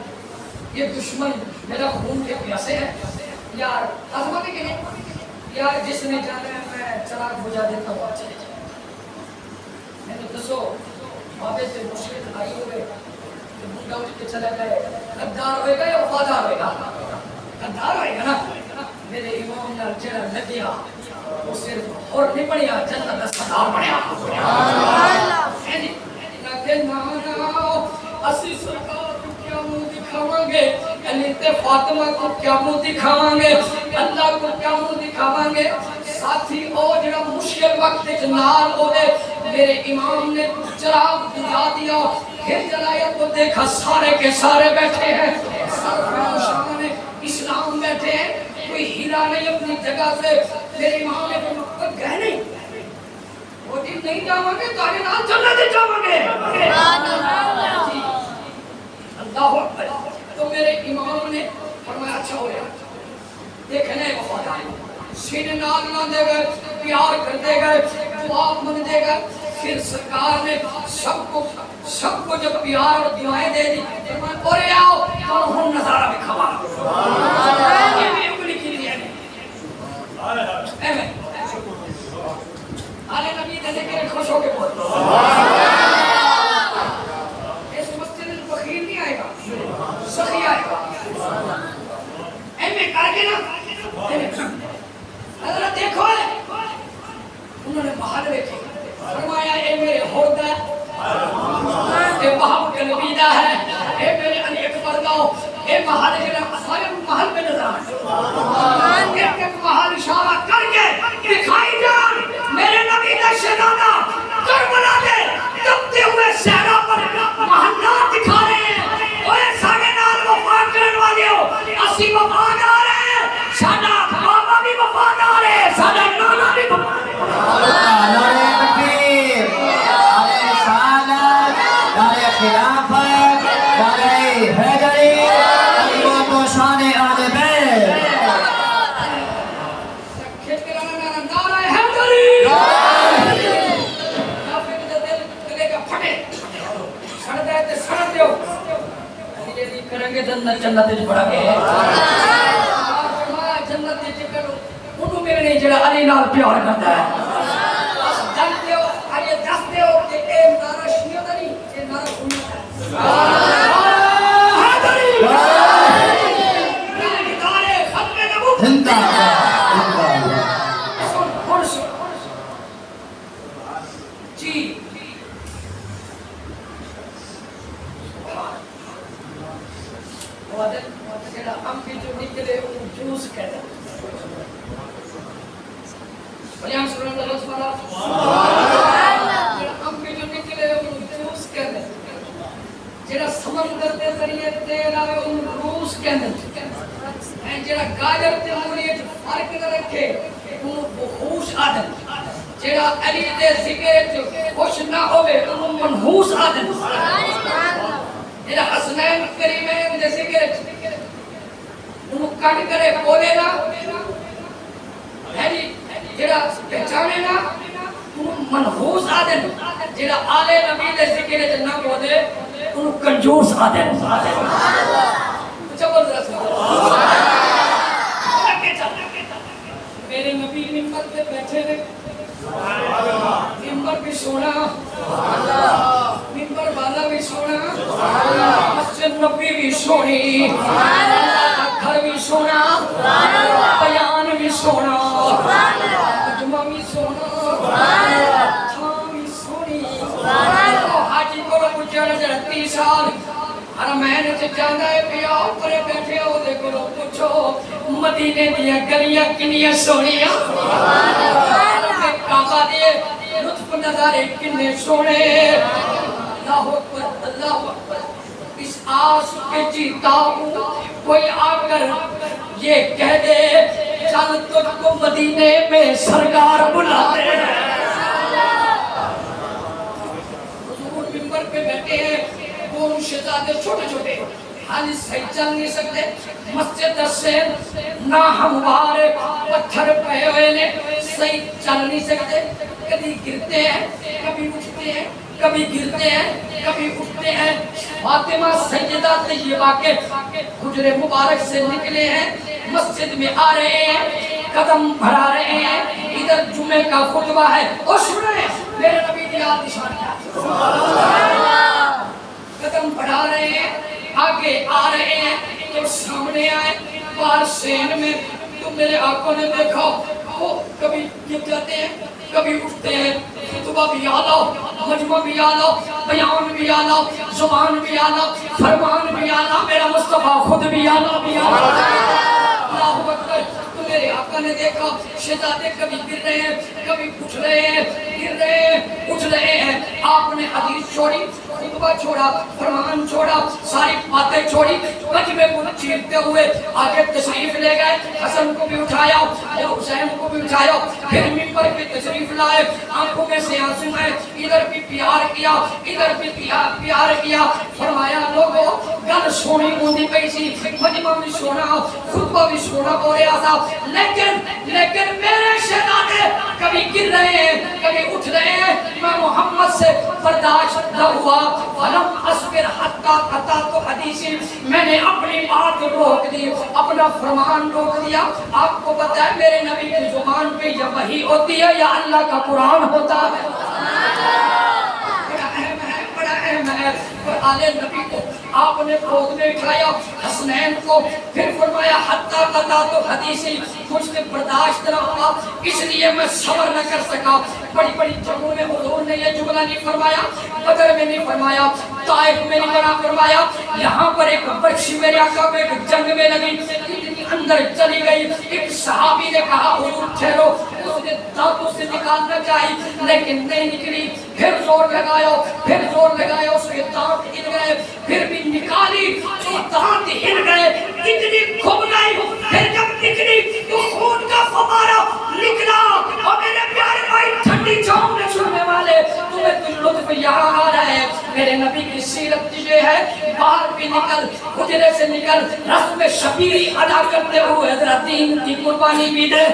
یہ دشمن میرا خون کے پیاسے ہے، یار آزمانے کے لیے یار جس نے جانا ہے میں چراغ بجھا دیتا ہوں چلے جائے۔ میں نے دسو بابے سے مشکل آئی ہوئے تو بندہ اٹھ کے چلا گئے، غدار ہوئے گا یا وفادار ہوئے گا؟ غدار ہوئے گا نا۔ میرے امام نے جڑا لگیا وہ صرف اور نہیں بڑھیا جنت کا سردار بنیا۔ لیکن نانا اسی سرکار کو کیا منہ دکھاواں گے، علی تے فاطمہ کو کیا منہ دکھاواں گے، اللہ کو کیا منہ دکھاواں گے؟ ساتھی او جڑا مشکل وقت نال ہوئے میرے امام نے چراغ بجھا دیا، پھر جلایا تو دیکھا سارے کے سارے بیٹھے ہیں، سرفراشان اسلام بیٹھے ہیں، کوئی ہلا نہیں اپنی جگہ سے۔ میرے امام نے کوئی گئے نہیں، وہ دن نہیں جاؤں گے تاکہ نال جنت جاؤں گے۔ اللہ اکبر۔ تو میرے امام نے فرمایا اچھا ہو گیا، دیکھنے وفادار سینے نال نہ دے گئے، پیار کر دے گئے، دعا مانگ دے گئے۔ پھر سرکار نے سب کو سب کو جب پیار اور دعائیں دے دی اور آؤ تو ہم نظارہ بھی کھوا یہ بھی انگلی کی لیے نہیں آلے نبی دے کے خوش ہو کے بہت اس مسجد البخیل نہیں آئے گا سخی آئے گا ایمیں کر کے نا حضرت دیکھو انہوں نے باہر دیکھے فرمایا اے میرے ہوتا ہے اے وہاں کلبیدہ ہے اے میرے علی اکبر گاؤں اے محل جنہ سارے محل میں نظر آئے ایک ایک محل اشارہ کر کے دکھائی جان میرے نبی کا شہزادہ کربلا دے دبتے ہوئے صحرا پر محلات دکھا رہے ہیں اوے ساڑھے نال وفا کرن والے ہو اسی وفادار ہیں ساڈا بابا بھی وفادار ہے ساڈا نانا بھی وفادار ہے نعرہ تکبیر نعرہ رسالت نعرہ خلافت نعرہ حیدری عظمت و شان اہل بیت کھیت کے نعرہ حیدری کافر کا دل گلے کا پھٹے سڑ دے تے سڑ دیو یہ نہیں کریں گے جنت وچ بڑا گئے جنت وچ کرو انہوں ملنے جڑا علی نال پیار کرتا ہے دل دیو علی دس دیو کہ اے نعرہ شیعہ دا نہیں اے نعرہ سنت ہے حیدری نعرہ ختم نبوت زندہ جی وعدہ جڑا ہم بھی جو نکلے وہ جوس کہتا بلیان سبحان اللہ سبحان اللہ ہم بھی جو نکلے وہ جوس کہتا جڑا سمندر دے ذریعے تیل آئے ان روس کہتا جڑا گاجر تے مولی فرق نہ رکھے ان بخوش آدم جڑا علی دے ذکر خوش نہ ہوئے ان منحوس آدم جڑا حسنین کریمین دے ذکر انہوں کٹ کرے بولے نا جڑا پہچانے نا انہوں منحوس آدم جڑا آلے نبی دے ذکر نہ بولے انہوں کنجوس آدم زبردست میرے نبی ممبر پہ بیٹھے رہے ممبر بھی سونا ممبر والا بھی سونا مسجد نبی بھی سونی گھر بھی سونا بیان بھی سونا مجمع بھی سونا تھام بھی سونی حاجی کو پوچھا نظر 30 سال حرمین سے جانا ہے پیا اوپرے بیٹھے ہو دیکھو لو پوچھو مدینے دیا گلیاں کنیاں سونیاں کعبہ دیے لطف نظارے کنے سونے اللہ اکبر اس آس کے جیتا ہوں کوئی آ کر یہ کہہ دے چل تجھ کو مدینے میں سرکار بلاتے ہیں حضور ممبر پہ بیٹھے ہیں وہ شہزادے چھوٹے چھوٹے حالی صحیح چل نہیں سکتے مسجد سے نہ ہموار پتھر پہ ہوئے نے صحیح چل نہیں سکتے کبھی گرتے ہیں کبھی اٹھتے ہیں کبھی گرتے ہیں کبھی اٹھتے ہیں فاطمہ سیدہ طیبہ کے حجر مبارک سے نکلے ہیں مسجد میں آ رہے ہیں قدم بڑھا رہے ہیں ادھر جمعے کا خطبہ ہے اور سنیں میرے نبی کی یاد نشانیاں قدم بڑھا رہے ہیں آگے آ رہے ہیں جب سامنے آئے بار سین میں تو میرے آنکھوں نے دیکھا وہ کبھی گر جاتے ہیں کبھی اٹھتے ہیں خطبہ بھی آلو مجمع بھی آلو بیان بھی آلو زبان بھی آلو فرمان بھی آلو میرا مصطفیٰ خود بھی آلو بھی آلو اللہ اکبر تو میرے آقا نے دیکھا شہزادے کبھی گر رہے ہیں کبھی اٹھ رہے ہیں گر رہے ہیں اٹھ رہے ہیں آپ نے حدیث چھوڑی خطبہ چھوڑا فرمان چھوڑا ساری باتیں چھوڑی مجمع کو چیرتے ہوئے آگے تشریف لے گئے حسن کو بھی اٹھایا حسین کو بھی اٹھایا پھر ممبر پہ تشریف لائے آنکھوں میں سے آنسو ہے ادھر بھی پیار کیا ادھر بھی پیار کیا فرمایا لوگوں گل سونی ہوندی پئی سی مجمع بھی سونا خطبہ بھی سونا بولیا تھا لیکن میرے شہزادے کبھی گر رہے ہیں کبھی کے اٹھ رہے ہیں، میں محمد سے برداشت نہ ہوا، فلم اصبر حتی قطعت حدیثی، میں نے اپنی بات روک دی، اپنا فرمان روک دیا۔ آپ کو پتہ ہے میرے نبی کی زبان پہ یا وحی ہوتی ہے یا اللہ کا قرآن ہوتا ہے؟ بڑا اہم ہے۔ آلے نبی کو آپ نے گود میں اٹھایا، حسنین کو، پھر فرمایا حتی قطعت حدیثی، مجھ سے برداشت نہ ہوا، اس لیے میں صبر نہ کر سکا۔ بڑی بڑی جنگوں میں حضور نے یہ جملہ نہیں فرمایا، بدر میں نہیں فرمایا، طائف میں نہیں بنا فرمایا، یہاں پر ایک بچی میرے آقا کو ایک جنگ میں لگی، اتنی اندر چلی گئی، ایک صحابی نے کہا حضور ٹھہرو، اس نے دانتوں سے نکالنا چاہی لیکن نہیں نکلی، پھر زور لگایا، پھر زور لگایا، اس کے دانت ہل گئے، پھر بھی نکالی تو دانت ہل گئے، اتنی کھب گئی، پھر جب نکلی تو خون کا فوارہ نکلا۔ اور میرے پیارے بھائی ٹھنڈی چھاؤں میں چھوڑنے والے، تمہیں تو لطف یہاں آ رہا ہے۔ میرے نبی کی سیرت یہ ہے، باہر بھی نکل، حجرے سے نکل، رسم شبیری ادا کرتے ہوئے حضرت دین کی قربانی بھی دے۔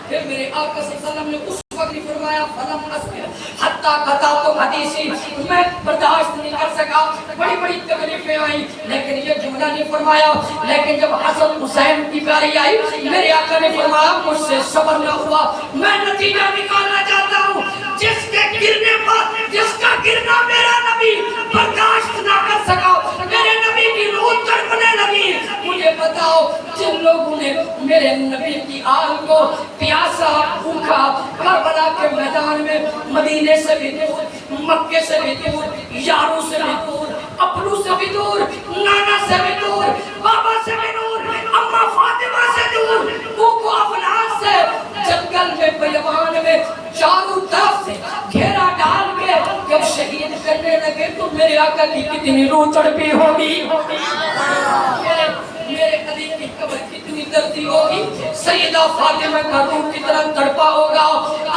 پھر میرے آقا صلی اللہ علیہ وسلم نے اس وقت فرمایا فلم اصبر حتی قطعت حدیثی، میں برداشت نہیں کر سکا، بڑی بڑی تکلیفیں آئیں لیکن یہ جملہ نہیں فرمایا۔ لیکن جب حسن حسین کی باری آئی، میرے آقا نے فرمایا مجھ سے صبر نہ ہوا، میں نتیجہ نکالنا چاہتا ہوں، جس کے گرنے پر، جس کا گرنا میرا نبی برداشت نہ کر سکا، میرے نبی کی روح تڑپنے لگی۔ مجھے بتاؤ جن لوگوں نے میرے نبی کی آل کو پیاسا بھوکا، کربلا کے میدان میں، مدینے سے بھی دور، مکے سے بھی دور، یاروں سے بھی دور، اپنوں سے بھی دور، نانا سے بھی دور، بابا سے بھی دور، اماں فاطمہ سے دور، بوکو افنان سے، جنگل میں بیابان میں چاروں طرف سے گھیرا ڈال کے جب شہید کرنے لگے تو میرے آقا کی کتنی روح تڑپی ہوگی، میرے علی کی قبر کتنی دردی ہوگی، سیدہ فاطمہ کا روح کتنا تڑپا ہوگا۔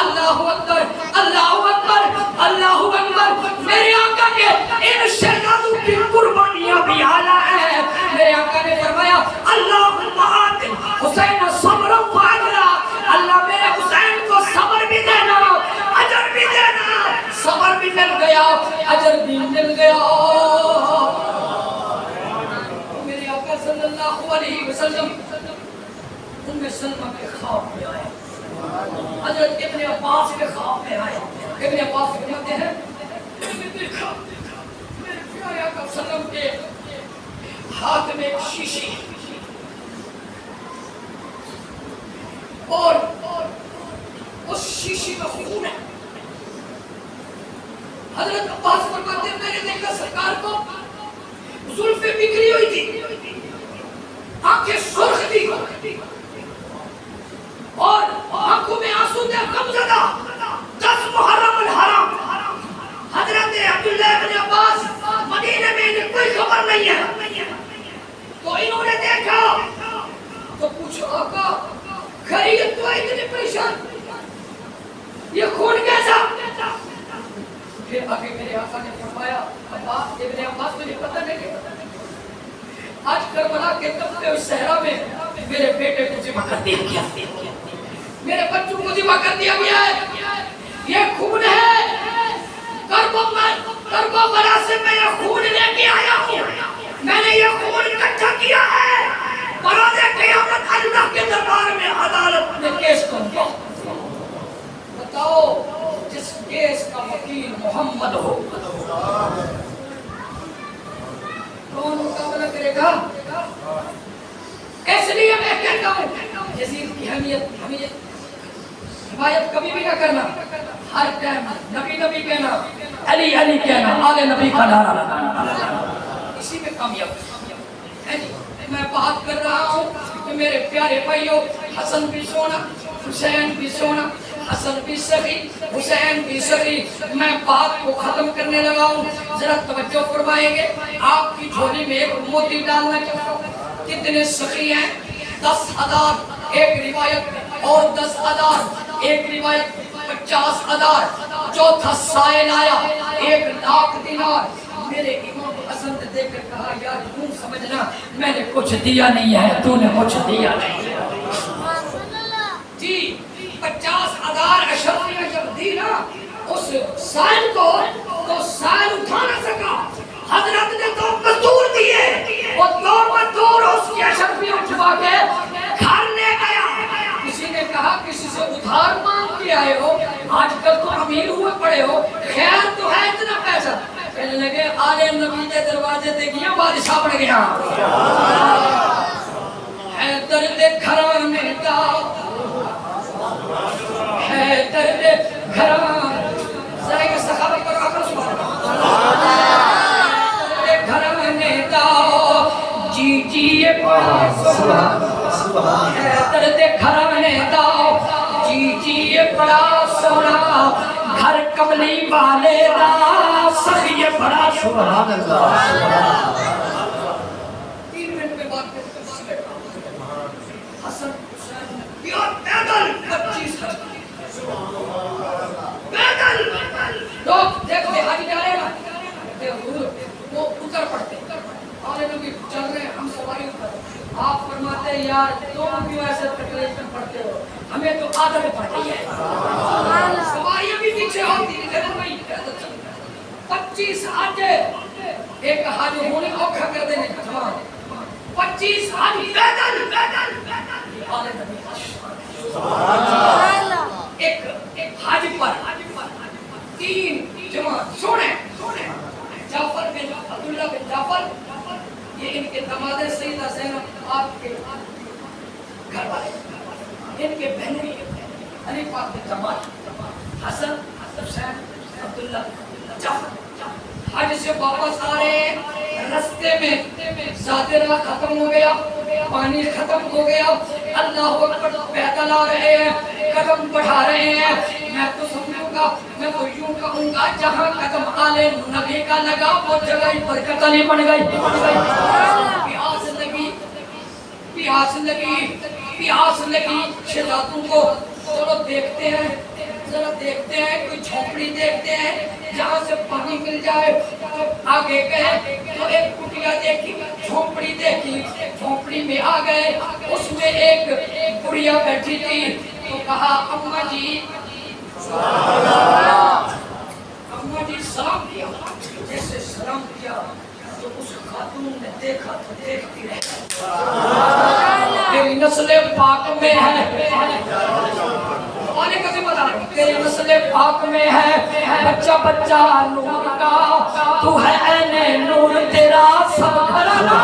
اللہ اکبر، اللہ اکبر، اللہ اکبر۔ میرے آقا کے ان شہداؤں کی قربانیاں بھی اعلیٰ ہیں۔ میرے آقا نے فرمایا اللہم آت حسین صبر و اجرا، اللہ میرے حسین کو صبر بھی دینا، اجر بھی دینا۔ صبر بھی مل گیا، اجر بھی مل گیا۔ صلی اللہ علیہ وسلم ام سلمہ کے خواب میں آئے، حضرت ابن عباس کے خواب میں آئے۔ ابن عباس فرماتے ہیں میں نے دیکھا میرے پیارے آقا صلی اللہ علیہ وسلم کے ہاتھ میں ایک شیشی اور اس شیشی میں خون ہے۔ حضرت عباس فرماتے ہیں میں نے دیکھا سرکار کو زلفیں بکھری ہوئی تھی، آنکھیں سرخ تھی اور آنکھوں میں آنسو تھے غمزدہ۔ 10 محرم الحرام، حضرت عبداللہ بن عباس مدینے میں انہیں کوئی خبر نہیں ہے، تو انہوں نے دیکھا تو پوچھا آقا خیریت تو ہے، اتنے پریشان، یہ خون کیسا؟ پھر آگے میرے آقا نے فرمایا عباس ابن عباس مجھے پتہ نہیں، آج کربلا کے تپتے ہوئے صحرا میں میرے بیٹے کو ذبح کر دیا گیا، میرے بچوں کو ذبح کر دیا گیا ہے، یہ خون ہے، کربلا سے میں یہ خون لے کے آیا ہوں، میں نے یہ خون اکٹھا کیا ہے، بروز قیامت اللہ کے دربار میں عدالت میں کیس کروں گا۔ بتاؤ جس کیس کا وکیل محمد ہو کون مقابلہ کرے گا؟ اس لیے میں کہتا ہوں یزید کی حمایت کبھی بھی نہ کرنا، ہر ٹائم نبی نبی کہنا، علی علی کہنا، آل نبی کا نعرہ لگانا، اسی میں کامیاب ہے۔ میں بات کر رہا ہوں کہ میرے پیارے بھائیوں حسن بھی سونا، حسین بھی سونا، حسن بھی سخی، حسین بھی سخی۔ میں بات کو ختم کرنے لگا ہوں، ذرا توجہ فرمائیں گے۔ آپ کی جھولی میں ایک موتی ڈالنا چاہتا ہوں، کتنے سخی ہیں؟ 10,000 ایک روایت، اور 10,000 ایک روایت، 50,000، چوتھا سائل آیا 1,00,000 دینار۔ میرے امام حسن نے دیکھ کر کہا یار تم سمجھنا میں نے کچھ دیا نہیں ہے، تو نے کچھ دیا نہیں ہے۔ جی 50,000 اس سائل کو تو سائل اٹھا نہ سکا. حضرت نے دو مزدور دیے, وہ دو مزدور اس کی اشرفی اٹھوا کے گھر لے گیا. کسی نے کہا کسی سے ادھار مانگ کے آئے ہو, آج کل تو امیر ہوئے پڑے ہو, خیر تو ہے اتنا پیسہ. کہنے لگے آلے نبی کے دروازے تے گیا, بادشاہ بن گیا. حیدر دے گھرانے دا, حیدر دے گھرانے ذرا ایک سخاوت کرو آقا سبحان اللہ. گھرانے دا جی جی یہ پڑا, حیدر دے گھرانے دا جی جی یہ بڑا سونا, گھر کملی والے دا سخی یہ بڑا سبحان اللہ. 3 منٹ میں بات کرتے ہیں. حسن حسین یا پیدل 25 پیدل لوگ دیکھتے حاجی جا رہے ہیں وہ اتر پڑتے اور نبی چل رہے ہیں, ہم سواری پر. آپ فرماتے ہیں یار تم کیوں ایسے تکلیف میں پڑتے ہو, ہمیں تو عادت پڑ گئی ہے. سواریاں بھی پیچھے ہوتی ہیں لیکن میں پیدل چل رہا. 25 حاجی ایک حاجی ہونے اوکھا کر دینے کا جوان, 25 حاجی پیدل آلے نبی ایک حاجی پر 3 جوان سونے. جعفر بن عبداللہ بن جعفر, یہ ان کے داماد سیدہ زینب آپ کے گھر والے, ان کے بہنیں علی پاک کے داماد حسن حسین عبداللہ جعفر. حج سے واپس آ رہے ہیں, رستے میں زادرہ ختم ہو گیا, پانی ختم ہو گیا, اللہ اکبر پیدل آ رہے ہیں, قدم بڑھا رہے ہیں. میں تو سمجھوں گا, میں تو یوں کہوں گا جہاں قدم آلے نبی کا لگا وہ جگہ ہی برکت علی بن گئی. پیاس لگی پیاس لگی پیاس لگی شہزادوں کو. چلو دیکھتے ہیں, ذرا دیکھتے ہیں, کوئی جھونپڑی دیکھتے ہیں جہاں سے پانی مل جائے. آگے گئے تو ایک کٹیا دیکھی, جھونپڑی دیکھی, جھونپڑی میں آ گئے. اس میں ایک بڑھیا بیٹھی تھی, تو کہا اماں جی, اماں جی سلام کیا. جیسے سلام کیا تو اس خاتون نے دیکھا تو دیکھتی رہ تیری نسل پاک میں ہے, آنے کا ذمہ دار تیری نسل پاک میں ہے, بچہ بچہ نور کا, تو ہے عین نور تیرا سب گھرانا.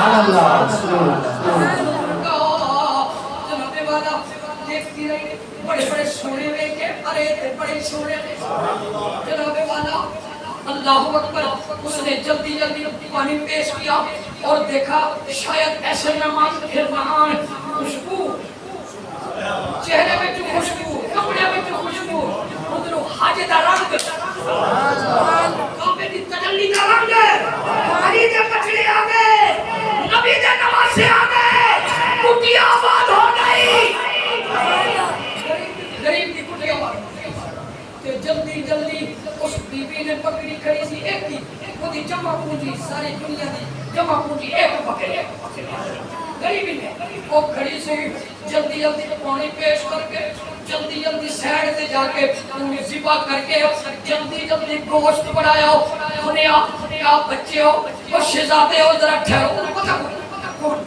جناب والا دیکھتی رہی, بڑے بڑے سونے میں کے ارے تھے بڑے سونے. جناب والا اللہ اکبر, اس نے جلدی جلدی پانی پیش کیا اور دیکھا شاید ایسے نماز پھرمان, خوشبو چہرے میں جو خوشبو, کپڑے میں جو خوشبو, ادھر حاجی دا رنگ, کعبے دی تجلی دا رنگ, علی دے بچڑے آ گئے, نبی دے نواسے آ گئے, کٹی آباد ہو گئی. غریب کی کٹی آباد کہ جلدی جلدی اس بی بی نے پکڑی کھڑی سی ایک کی, وہ دی جمع پونجی ساری دنیا دی جمع پونجی ایک پکڑی. غریبی نے وہ کھڑی سی جلدی جلدی پانی پیش کر کے جلدی جلدی سیڈ سے جا کے انہیں ذبح کر کے جلدی جلدی گوشت بنایا. دنیا بچے ہو وہ شہزادے ہو, ذرا ٹھہرو, پتہ کون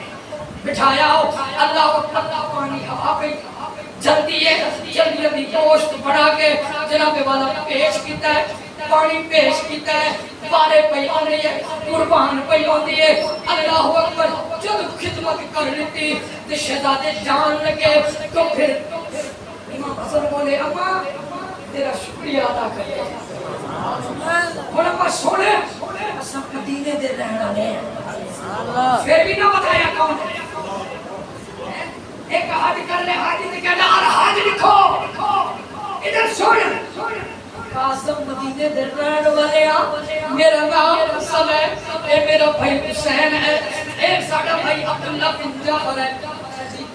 بٹھایا ہو. اللہ پانی ہوا پہ جلدی جلدی گوشت بنا کے جناب والا پیش کیتا ہے, پانی پیش کیتا ہے, بارے پہ آنے ہے, قربان پہ آنے ہے. اللہ اکبر جب خدمت کر لیتی تو شہزادے جان لگے تو پھر امام حسن بولے اماں تیرا شکریہ ادا کرے. بولے اماں سونے سب مدینے دے رہنا نے پھر بھی نہ بتایا کون ہے. ایک حاج کر لے, حاجی نے کہنا اور حاج لکھو ادھر سن, قاسم مدینے دے رہن والے ہیں, میرا نام حسن ہے, اے میرا بھائی حسین ہے, ایک ساڑھا بھائی عبداللہ بن جعفر ہے.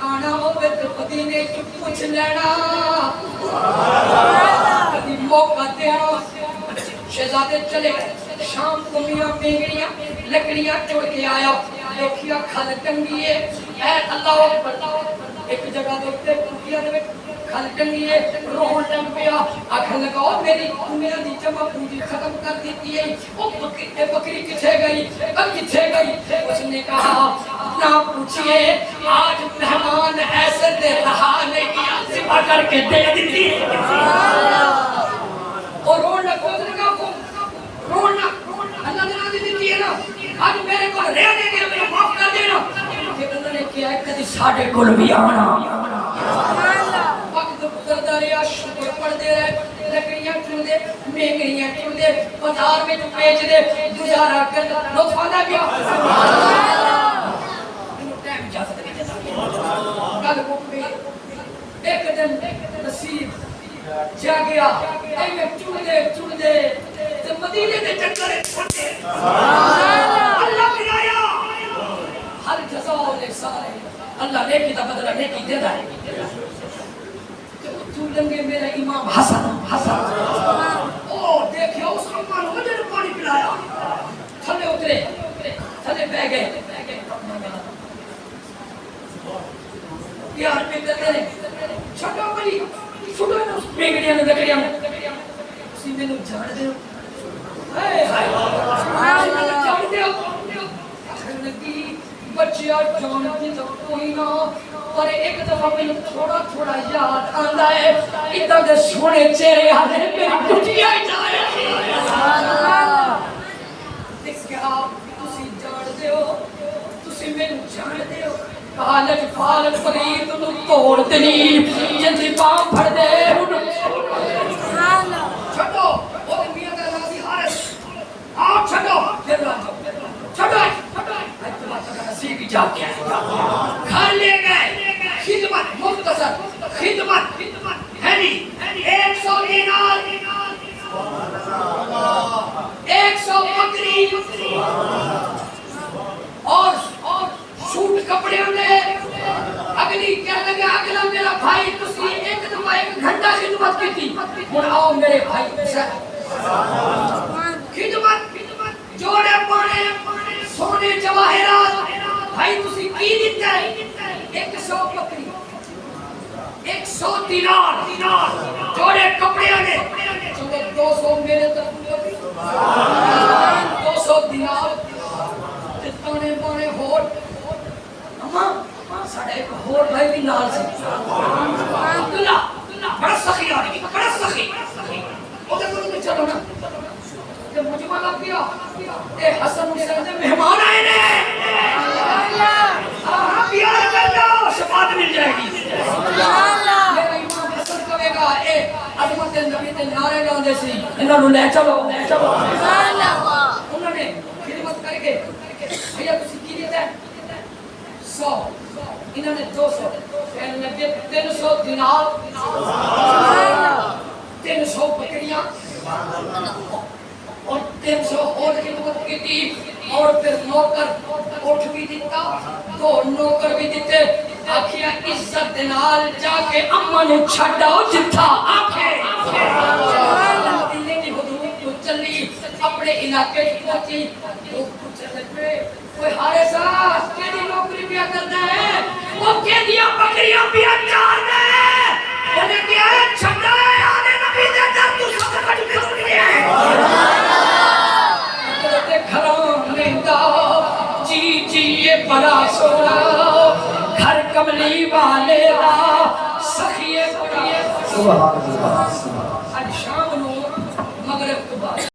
آنا ہو پہ تو مدینے کی پوچھ لینا, کبھی موقع دینا. شہزادے چلے گئے, شام کو میاں بیگڑیاں لکڑیاں چوڑ کے آیا, دیکھیا کھل ٹنگی ہے. اے اللہ اکبر, ایک جگہ دیکھتے کٹیا دے کھل ٹنگیے روحن لگ پیا آکھن لگا میری دنیا دی جمع پوری ختم کر دیتی ہے وہ بکری کتھے گئی اب کتھے گئی اس نے کہا نہ پوچھئے آج مہمان ایسے دے رہا نہیں ذبح کر کے دے دیتی ہے اور رونا لگا رونا اللہ نے راضی دیتی ہے نا آج میرے کو رہنے دے میرے معاف کر دینا کہ اللہ نے کیا ہے کدی ساڑھے کل بھی آنا وقت گزرتا رہا شکر پڑھ دے رہے لکڑیاں چن دے میگریاں چن دے بازار میں تو بیچ دے گزارا کر لطف آنا گیا ٹائم اجازت نہیں دیتا کل کو ایک دن نصیب جا گیا اے میں چن دے تے مدینے دے چکر چھوٹے اللہ بنایا ہر جزا لے سارے اللہ نیکی دا بدلہ نیکی دے ہے تو لنگے میرا امام حسن او دیکھو اس امام مجھے نے پانی پلایا تھلے اترے تھلے بہ گئے پیار پہ کرتے رہے چھٹا بلی چھوٹا نا اس بیگڑیاں نے لکڑیاں اسی میں نے جھاڑ دے جھاڑ دے لگی بچیا جانتی تو کوئی نہ پر ایک دفعہ میں تھوڑا تھوڑا یاد آندا ہے اتنا دے سونے چہرے آنے میری ٹوٹیا جائے دیکھ کے آپ تسی جان دے ہو تسی میں جان دے ہو پالک پالک فرید انہوں توڑ دنی جنسی پاں پھڑ دے چھٹو وہ میاں کا راضی حارس آؤ چھٹو چھٹو نصیب کی جا کے گھر لے گئے خدمت مختصر خدمت ہے نہیں 100 دینار 100 بکری اور سوٹ کپڑے ہونے اگلی کہنے لگے اگلا میرا بھائی تسی ایک دفعہ ایک گھنٹہ خدمت کی تھی اور آؤ میرے بھائی خدمت جوڑے پانے سونے جواہرات بھائی تسی کی دیتا ہے 100 بکری 100 دینار جوڑے کپڑے آنے چلو 200 میرے طرف 200 دینار تانے بانے ہور اما ساڑھے ایک ہور بھائی بھی نال سے عبداللہ بڑا سخی آنے بڑا سخی وہ دیکھو میں چلو نا جب مجمع لگ گیا اے حسن حسین سے مہمان آئے نے پیار کر لو شفاعت مل جائے گی میرا امام حسن کہے گا اے عظمت نبی تے نعرے لاندے سی انہاں نوں لے چلو انہوں نے خدمت کر کے بھیا تسی کی دیتا ہے 100 انہوں نے 200 کہنے لگے 300 دینار 300 بکریاں اور 300 اور خدمت کی تھی اور پھر نوکر اٹھ بھی دیتا 2 نوکر بھی دیتے آکھیا عزت نال جا کے اماں نو چھڈاؤ جتھا آکھے مدینے کی حدود کو چلی اپنے علاقے پہنچی لوگ پوچھنے لگے کوئی ہارے صاحب کیڑی نوکری پیا کرنا ہے وہ کہہ دیا بکریاں پیا چارنا ہے انہیں کیا ہے چھڈا ہے آنے نبی دے در تو سب کٹ کرنی ہے جی جی یہ بڑا سونا گھر کملی والے را سخیے پڑیے سبحان اللہ